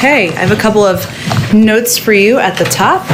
Okay, I have a couple of notes for you at the top.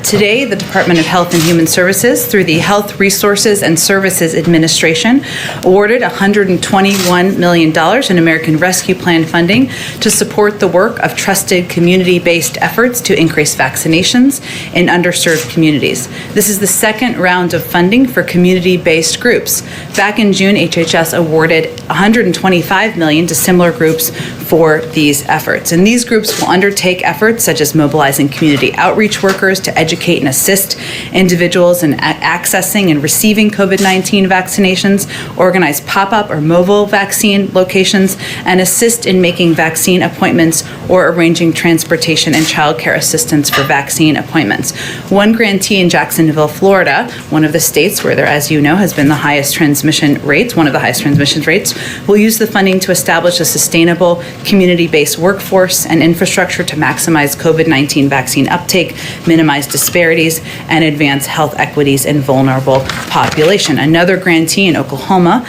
Today, the Department of Health and Human Services, through the Health Resources and Services Administration, awarded $121 million in American Rescue Plan funding to support the work of trusted community-based efforts to increase vaccinations in underserved communities. This is the second round of funding for community-based groups. Back in June, HHS awarded $125 million to similar groups for these efforts. And these groups will undertake efforts such as mobilizing community outreach workers to educate and assist individuals in accessing and receiving COVID-19 vaccinations, organize pop-up or mobile vaccine locations, and assist in making vaccine appointments or arranging transportation and childcare assistance for vaccine appointments. One grantee in Jacksonville, Florida, one of the states where there, as you know, has been the highest transmission rates, one of the highest transmission rates, will use the funding to establish a sustainable community-based workforce and infrastructure to maximize COVID-19 vaccine uptake, minimize disparities, and advance health equities in vulnerable population. Another grantee in Oklahoma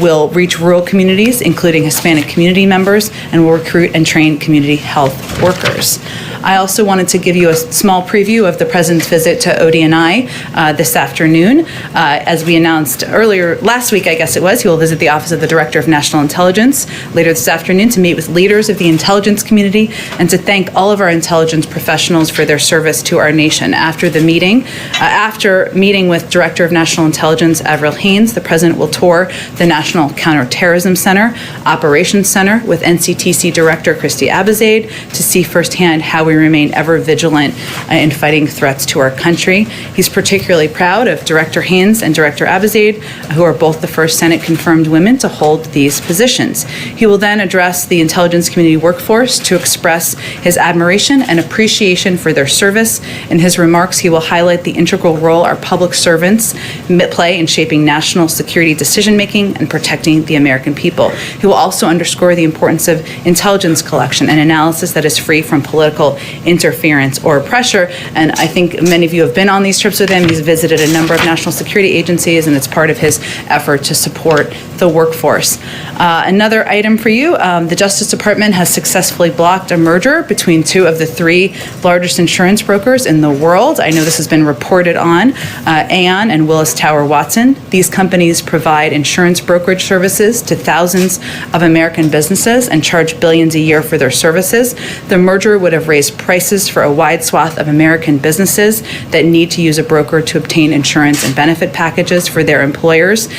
will reach rural communities, including Hispanic community members, and will recruit and train community health workers. I also wanted to give you a small preview of the President's visit to ODNI this afternoon. As we announced earlier, last week, I guess it was, he will visit the Office of the Director of National Intelligence later this afternoon to meet with leaders of the intelligence community and to thank all of our intelligence professionals for their service to our nation. After meeting with Director of National Intelligence Avril Haines, the President will tour the National Counterterrorism Center, Operations Center with NCTC Director Christy Abizade to see firsthand how we remain ever vigilant in fighting threats to our country. He's particularly proud of Director Haines and Director Abizade, who are both the first Senate-confirmed women to hold these positions. He will then address the intelligence community workforce to express his admiration and appreciation for their service. In his remarks, he will highlight the integral role our public servants play in shaping national security decision-making and protecting the American people. He will also underscore the importance of intelligence collection and analysis that is free from political interference or pressure. And I think many of you have been on these trips with him. He's visited a number of national security agencies, and it's part of his effort to support the workforce. Another item for you, the Justice Department has successfully blocked a merger between two of the three largest insurance brokers in the world. I know this has been reported on, Aon and Willis Tower Watson. These companies provide insurance brokerage services to thousands of American businesses and charge billions a year for their services. The merger would have raised prices for a wide swath of American businesses that need to use a broker to obtain insurance and benefit packages for their employees.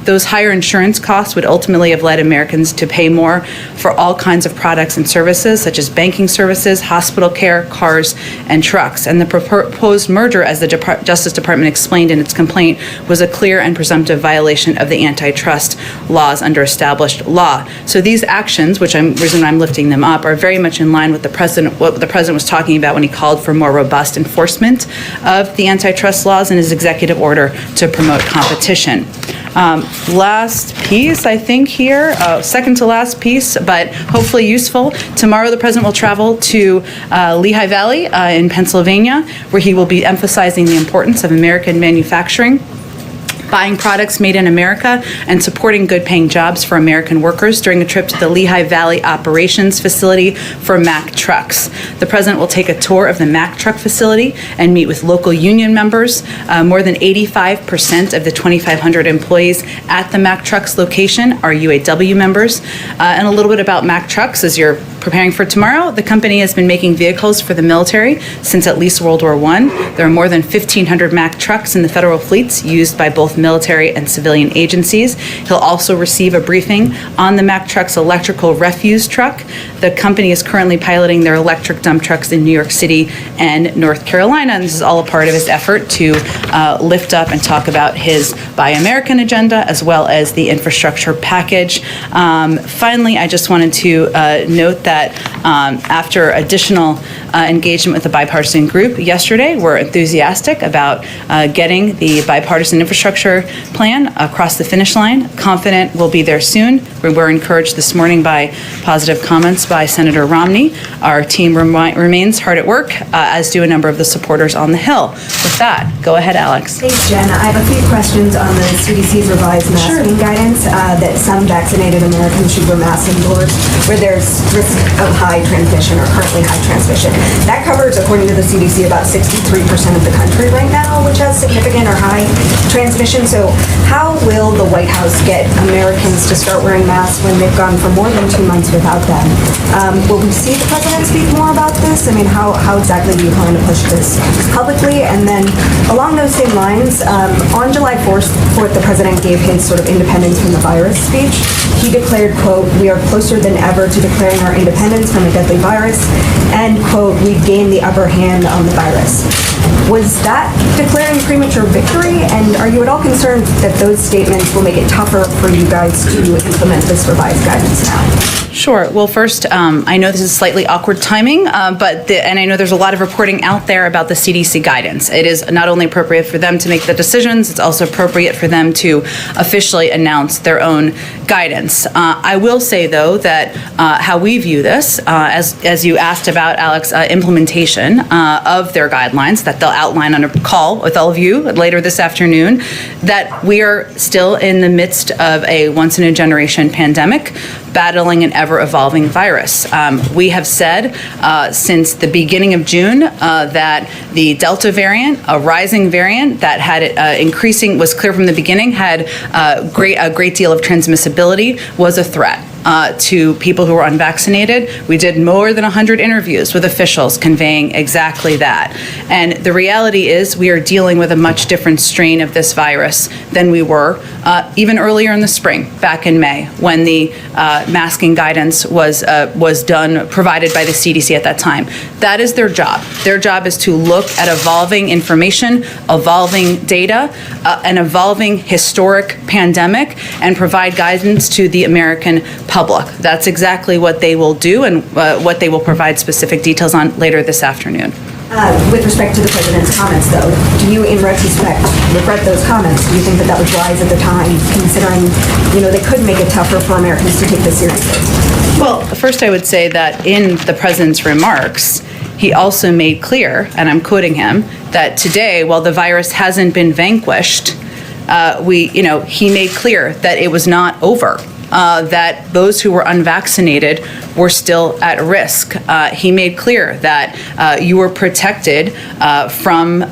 Those higher insurance costs would ultimately have led Americans to pay more for all kinds of products and services, such as banking services, hospital care, cars, and trucks. And the proposed merger, as the Justice Department explained in its complaint, was a clear and presumptive violation of the antitrust laws under established law. So these actions, reason I'm lifting them up, are very much in line with what the President was talking about when he called for more robust enforcement of the antitrust laws in his executive order to promote competition. Last piece, I think here, second to last piece, but hopefully useful. Tomorrow, the President will travel to Lehigh Valley in Pennsylvania, where he will be emphasizing the importance of American manufacturing, buying products made in America, and supporting good-paying jobs for American workers during a trip to the Lehigh Valley operations facility for Mack Trucks. The President will take a tour of the Mack Truck facility and meet with local union members. More than 85% of the 2,500 employees at the Mack Trucks location are UAW members. And a little bit about Mack Trucks as you're preparing for tomorrow. The company has been making vehicles for the military since at least World War I. There are more than 1,500 Mack trucks in the federal fleets used by both military and civilian agencies. He'll also receive a briefing on the Mack Trucks electrical refuse truck. The company is currently piloting their electric dump trucks in New York City and North Carolina, and this is all a part of his effort to lift up and talk about his Buy American agenda as well as the infrastructure package. Finally, I just wanted to note that after additional engagement with the bipartisan group yesterday, we're enthusiastic about getting the bipartisan infrastructure plan across the finish line. Confident we'll be there soon. We were encouraged this morning by positive comments by Senator Romney. Our team remains hard at work, as do a number of the supporters on the Hill. With that, go ahead, Alex. Thanks, Jen. I have a few questions on the CDC's revised masking guidance that some vaccinated Americans should wear masks indoors where there's risk of high transmission or currently high transmission. That covers, according to the CDC, about 63% of the country right now, which has significant or high transmission. So how will the White House get Americans to start wearing masks when they've gone for more than 2 months without them? Will we see the president speak more about this? I mean, how exactly do you plan to push this publicly? And then along those same lines, on July 4th, the president gave his sort of independence from the virus speech. He declared, quote, "We are closer than ever to declaring our independence from a deadly virus," and, quote, "We've gained the upper hand on the virus." Was that declaring premature victory? And are you at all concerned that those statements will make it tougher for you guys to implement this revised guidance now? Sure. Well, first, I know this is slightly awkward timing, and I know there's a lot of reporting out there about the CDC guidance. It is not only appropriate for them to make the decisions, it's also appropriate for them to officially announce their own guidance. I will say, though, that how we view this, as you asked about, Alex, implementation of their guidelines that they'll outline on a call with all of you later this afternoon, that we are still in the midst of a once-in-a-generation pandemic, battling an ever-evolving virus. We have said since the beginning of June that the Delta variant, a rising variant that had increasing, was clear from the beginning, had a great deal of transmissibility, was a threat to people who were unvaccinated. We did more than 100 interviews with officials conveying exactly that. And the reality is we are dealing with a much different strain of this virus than we were even earlier in the spring, back in May, when the masking guidance was provided by the CDC at that time. That is their job. Their job is to look at evolving information, evolving data, an evolving historic pandemic, and provide guidance to the American public. That's exactly what they will do, and what they will provide specific details on later this afternoon. With respect to the president's comments, though, do you, in retrospect, regret those comments? Do you think that that was wise at the time, considering, they could make it tougher for Americans to take this seriously? Well, first I would say that in the president's remarks, he also made clear, and I'm quoting him, that today, while the virus hasn't been vanquished, he made clear that it was not over. That those who were unvaccinated were still at risk. He made clear that you were protected from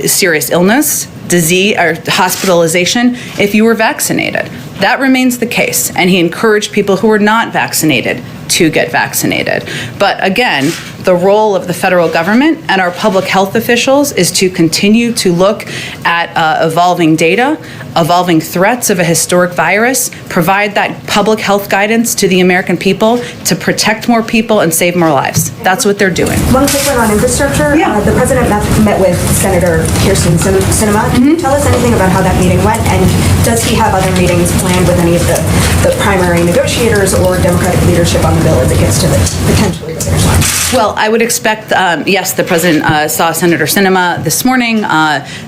serious illness, disease, or hospitalization if you were vaccinated. That remains the case, and he encouraged people who were not vaccinated to get vaccinated. But again, the role of the federal government and our public health officials is to continue to look at evolving data, evolving threats of a historic virus, provide that public health guidance to the American people to protect more people and save more lives. That's what they're doing. One quick one on infrastructure. Yeah. The president met with Senator Kirsten Sinema. Can you tell us anything about how that meeting went? And does he have other meetings planned with any of the primary negotiators or Democratic leadership on the bill as it gets to potentially the finish line? Well, I would expect, yes, the president saw Senator Sinema this morning.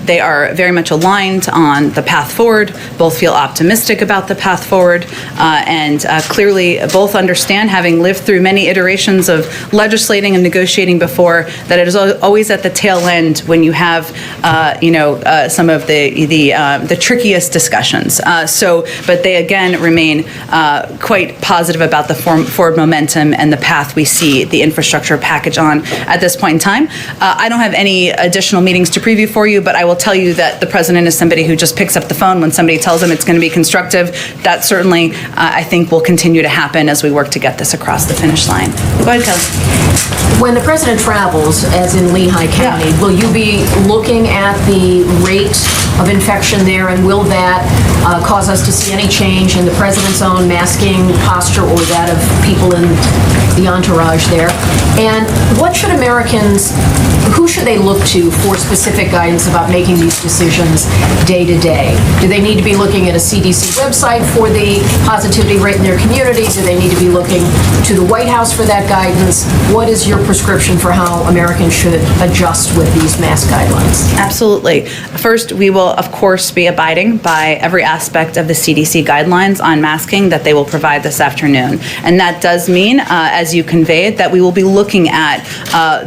They are very much aligned on the path forward. Both feel optimistic about the path forward, and clearly both understand, having lived through many iterations of legislating and negotiating before, that it is always at the tail end when you have, some of the trickiest discussions. But they again remain quite positive about the forward momentum and the path we see the infrastructure package on at this point in time. I don't have any additional meetings to preview for you, but I will tell you that the president is somebody who just picks up the phone when somebody tells him it's going to be constructive. That certainly, I think, will continue to happen as we work to get this across the finish line. Go ahead, Kelly. When the president travels, as in Lehigh County, will you be looking at the rate of infection there, and will that cause us to see any change in the president's own masking posture or that of people in the entourage there? And what should who should they look to for specific guidance about making these decisions day to day? Do they need to be looking at a CDC website for the positivity rate in their community? Do they need to be looking to the White House for that guidance? What is your prescription for how Americans should adjust with these mask guidelines? Absolutely. First, we will, of course, be abiding by every aspect of the CDC guidelines on masking that they will provide this afternoon. And that does mean, as as you conveyed, that we will be looking at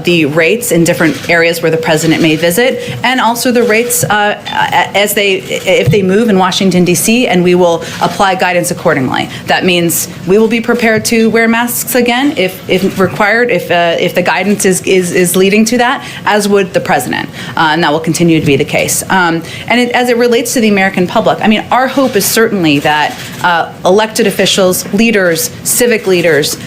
the rates in different areas where the president may visit, and also the rates if they move in Washington, D.C., and we will apply guidance accordingly. That means we will be prepared to wear masks again if required, if the guidance is leading to that, as would the president, and that will continue to be the case. As it relates to the American public, I mean, our hope is certainly that elected officials, leaders, civic leaders,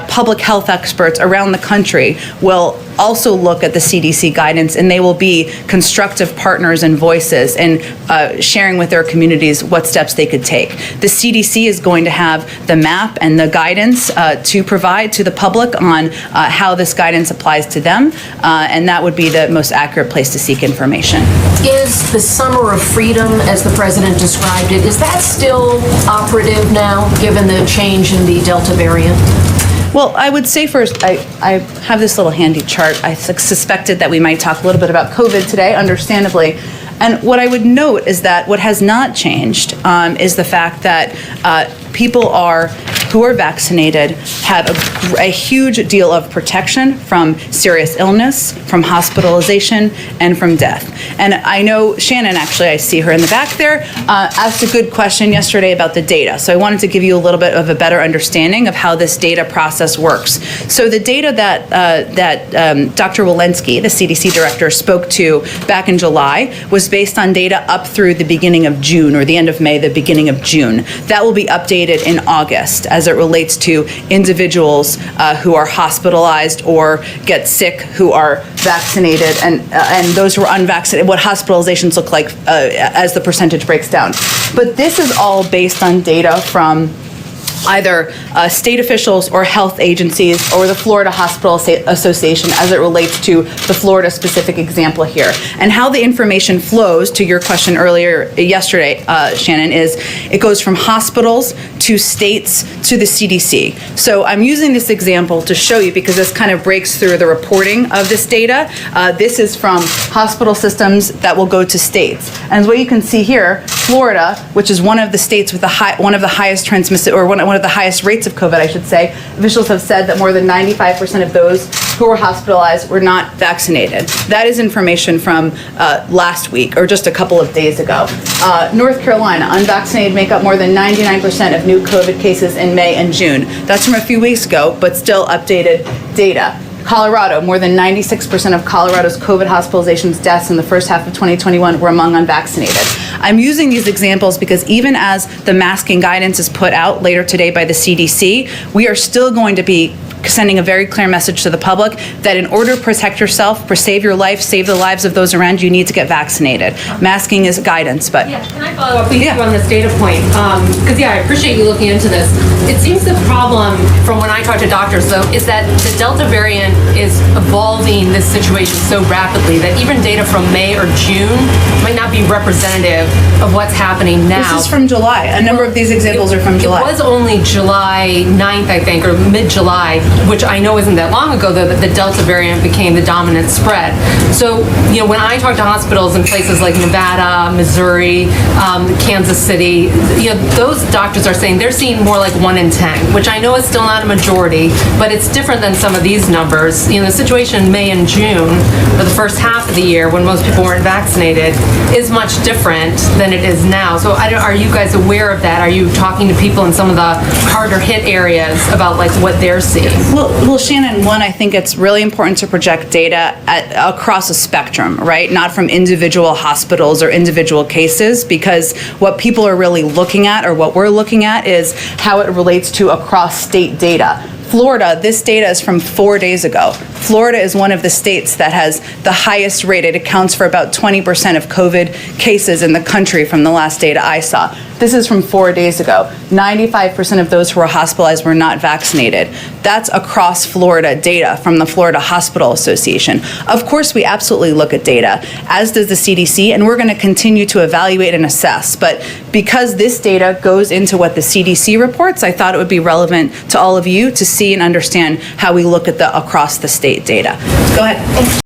public health experts around the country will also look at the CDC guidance, and they will be constructive partners and voices in sharing with their communities what steps they could take. The CDC is going to have the map and the guidance to provide to the public on how this guidance applies to them, and that would be the most accurate place to seek information. Is the summer of freedom, as the president described it, is that still operative now, given the change in the Delta variant? Well, I would say first, I have this little handy chart. I suspected that we might talk a little bit about COVID today, understandably. And what I would note is that what has not changed is the fact that people who are vaccinated have a huge deal of protection from serious illness, from hospitalization, and from death. And I know Shannon, actually, I see her in the back there, asked a good question yesterday about the data. So I wanted to give you a little bit of a better understanding of how this data process works. So the data that Dr. Walensky, the CDC director, spoke to back in July was based on data up through the beginning of June, or the end of May, the beginning of June. That will be updated in August as it relates to individuals who are hospitalized or get sick who are vaccinated, and those who are unvaccinated, what hospitalizations look like as the percentage breaks down. But this is all based on data from either state officials or health agencies or the Florida Hospital Association as it relates to the Florida specific example here. And how the information flows, to your question earlier yesterday, Shannon, is it goes from hospitals to states to the CDC. So I'm using this example to show you because this kind of breaks through the reporting of this data. This is from hospital systems that will go to states. And as what you can see here, Florida, which is one of the states with one of the highest transmissive, or one of the highest rates of COVID, I should say, officials have said that more than 95% of those who were hospitalized were not vaccinated. That is information from last week, or just a couple of days ago. North Carolina, unvaccinated make up more than 99% of new COVID cases in May and June. That's from a few weeks ago, but still updated data. Colorado, more than 96% of Colorado's COVID hospitalizations, deaths in the first half of 2021 were among unvaccinated. I'm using these examples because even as the masking guidance is put out later today by the CDC, we are still going to be sending a very clear message to the public that in order to protect yourself, save your life, save the lives of those around you, need to get vaccinated. Masking is guidance, but... Yeah, can I follow up with you on this data point? Because, I appreciate you looking into this. It seems the problem, from when I talk to doctors, though, is that the Delta variant is evolving this situation so rapidly that even data from May or June might not be representative of what's happening now. This is from July. A number of these examples are from July. It was only July 9th, I think, or mid-July, which I know isn't that long ago, though, that the Delta variant became the dominant spread. So, when I talk to hospitals in places like Nevada, Missouri, Kansas City, those doctors are saying they're seeing more like 1 in 10, which I know is still not a majority, but it's different than some of these numbers. The situation in May and June, or the first half of the year when most people weren't vaccinated, is much different than it is now. So are you guys aware of that? Are you talking to people in some of the harder hit areas about what they're seeing? Well, Shannon, one, I think it's really important to project data across a spectrum, right? Not from individual hospitals or individual cases, because what people are really looking at, or what we're looking at, is how it relates to across state data. Florida, this data is from 4 days ago. Florida is one of the states that has the highest rate. It accounts for about 20% of COVID cases in the country from the last data I saw. This is from 4 days ago. 95% of those who were hospitalized were not vaccinated. That's across Florida data from the Florida Hospital Association. Of course, we absolutely look at data, as does the CDC, and we're going to continue to evaluate and assess. But because this data goes into what the CDC reports, I thought it would be relevant to all of you to see and understand how we look at the across the state data. Go ahead.